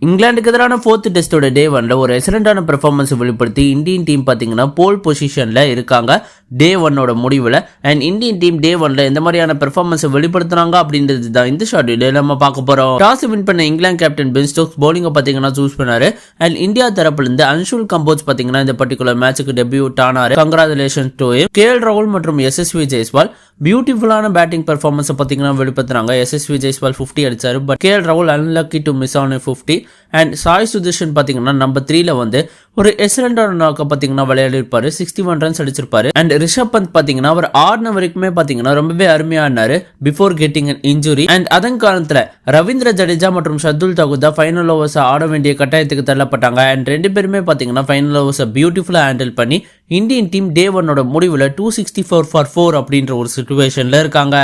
இங்கிலாந்துக்கு எதிரான 4th டெஸ்டோட டே 1ல ஒரு எக்ஸலண்டான பெர்ஃபார்மன்ஸ் வெளிப்படுத்தி இந்தியன் டீம் பார்த்தீங்கன்னா போல் பொசிஷன்ல இருக்காங்க டே 1ஓட முடிவில். அண்ட் இந்தியன் டீம் டே 1ல எந்த மாதிரியான பெர்ஃபார்மன்ஸ் வெளிப்படுத்துறாங்க அப்படின்றது தான் இந்த ஷார்ட் வீடியோல நம்ம பார்க்க போறோம். டாஸ் வின் பண்ண இங்கிலாந்து கேப்டன் பென் ஸ்டோக்ஸ் பவுலிங்கை பார்த்தீங்கன்னா சூஸ் பண்ணாரு. அண்ட் இந்தியா தரப்புல இருந்து அன்ஷுல் கம்போஜ் பார்த்தீங்கன்னா இந்த பர்டிகுலர் மேட்சுக்கு டெபியூட் ஆனாரு. Congratulations to him. கேஎல் ராகுல் மற்றும் எஸ்எஸ்வி ஜெய்ஸ்வால் பியூட்டிஃபுல்லான பேட்டிங் பெர்ஃபார்மன்ஸ் பார்த்தீங்கன்னா வெளிப்படுத்துறாங்க. எஸ்எஸ்வி ஜெய்ஸ்வால் 50 அடிச்சாரு. பட் கேஎல் ராகுல் unlucky to miss on 50. And Sai Sudharsan பார்த்தீங்கன்னா நம்பர் 3ல வந்து ஒரு எக்ஸலண்டான நாக்கை பார்த்தீங்கன்னா விளையாடி இருப்பாரு. 61 ரன்ஸ் அடிச்சிருப்பாரு. அண்ட் ரிஷப் பந்த் பார்த்தீங்கன்னா அவர் ஆடின வரைக்குமே பார்த்தீங்கன்னா ரொம்பவே அருமையானாரு before getting an injury. And அதன் காரணத்துல ரவீந்திர ஜடேஜா மற்றும் ஷர்துல் தாக்கூர் தான் ஃபைனல் ஓவர்ஸ் ஆட வேண்டிய கட்டாயத்துக்கு தள்ளப்பட்டாங்க. அண்ட் 2 பேருமே பார்த்தீங்கன்னா ஃபைனல் ஓவர்ஸை பியூட்டிஃபுல்லா ஹேண்டில் பண்ணி இந்தியன் டீம் டே 1ஓட முடிவில் 264 for 4 அப்படின்ற ஒரு சிச்சுவேஷன்ல இருக்காங்க.